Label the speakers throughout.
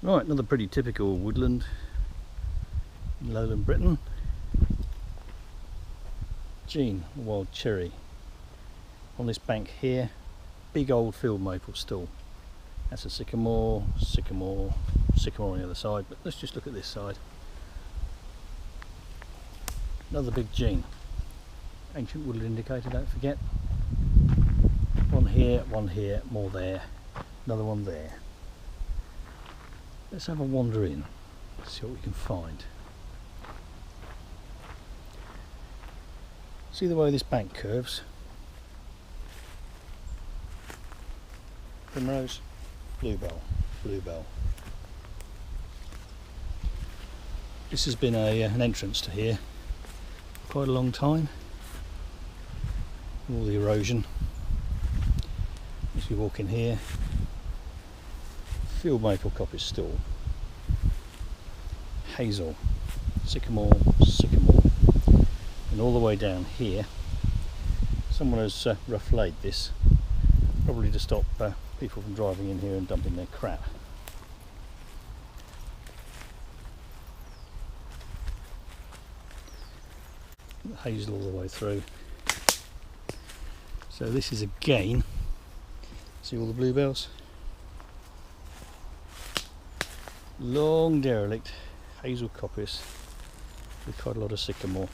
Speaker 1: Right, another pretty typical woodland in lowland Britain. Jean, a wild cherry. On this bank here, big old field maple stool. That's a sycamore, sycamore, sycamore on the other side, but let's just look at this side. Another big Jean. Ancient woodland indicator, don't forget. One here, more there, another one there. Let's have a wander in, see what we can find. See the way this bank curves? Primrose, bluebell, bluebell. This has been an entrance to here for quite a long time. All the erosion. As you walk in here, field maple coppice stool, hazel, sycamore, sycamore, and all the way down here someone has rough laid this, probably to stop people from driving in here and dumping their crap. Hazel all the way through. So this is again, see all the bluebells? Long derelict hazel coppice with quite a lot of sycamore,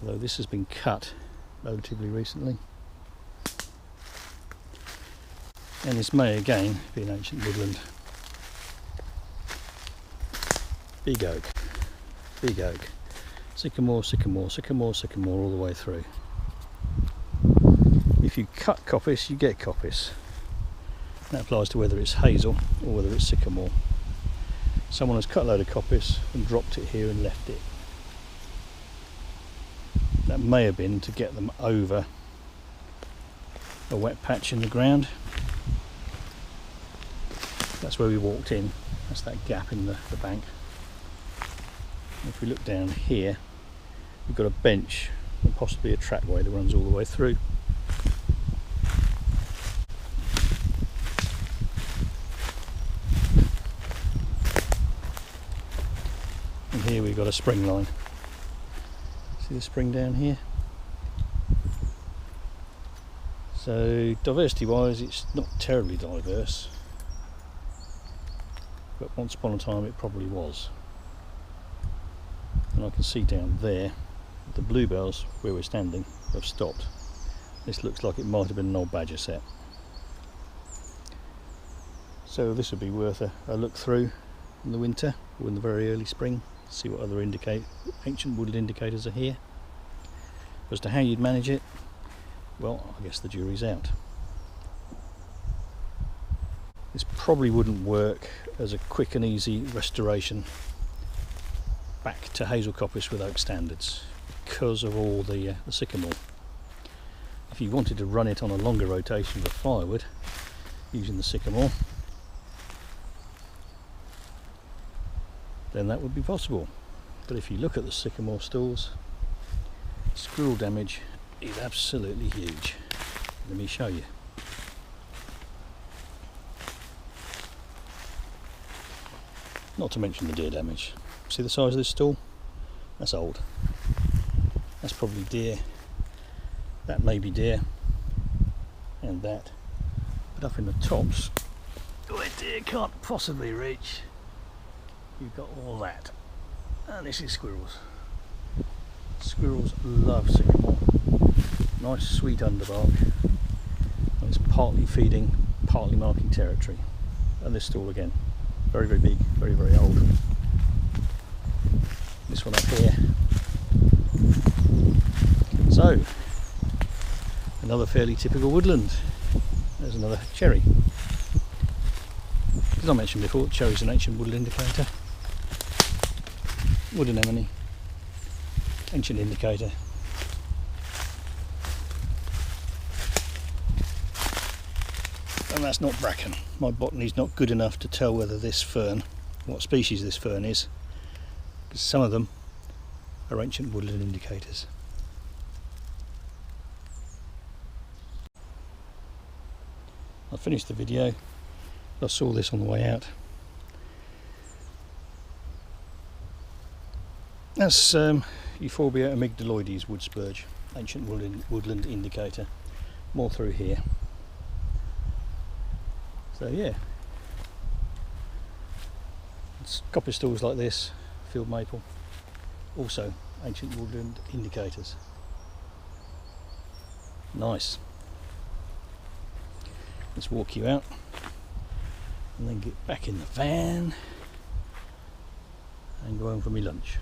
Speaker 1: although this has been cut relatively recently, and this may again be an ancient woodland. Big oak, sycamore, sycamore, sycamore, sycamore all the way through. If you cut coppice, you get coppice. That applies to whether it's hazel or whether it's sycamore. Someone has cut a load of coppice and dropped it here and left it. That may have been to get them over a wet patch in the ground. That's where we walked in. That's that gap in the bank. And if we look down here, we've got a bench and possibly a trackway that runs all the way through. And here we've got a spring line. See the spring down here? So diversity wise it's not terribly diverse, but once upon a time it probably was. And I can see down there the bluebells where we're standing have stopped. This looks like it might have been an old badger set. So this would be worth a look through in the winter or in the very early spring. See what other ancient woodland indicators are here. As to how you'd manage it, well, I guess the jury's out. This probably wouldn't work as a quick and easy restoration back to hazel coppice with oak standards because of all the sycamore. If you wanted to run it on a longer rotation with firewood using the sycamore, then that would be possible. But if you look at the sycamore stools, squirrel damage is absolutely huge. Let me show you. Not to mention the deer damage. See the size of this stool? That's old. That's probably deer. That may be deer. And that. But up in the tops, where deer can't possibly reach, you've got all that. And this is squirrels. Squirrels love sycamore. Nice sweet underbark. And it's partly feeding, partly marking territory. And this stool again. Very, very big, very, very old. This one up here. So, another fairly typical woodland. There's another cherry. As I mentioned before, cherry's an ancient woodland indicator. Wood anemone, ancient indicator. And that's not bracken. My botany's not good enough to tell whether this fern, what species this fern is, because some of them are ancient woodland indicators. I finished the video. I saw this on the way out. That's Euphorbia amygdaloides wood spurge, ancient woodland indicator. More through here. So yeah, it's coppice stools like this, field maple, also ancient woodland indicators. Nice. Let's walk you out and then get back in the van and go home for my lunch.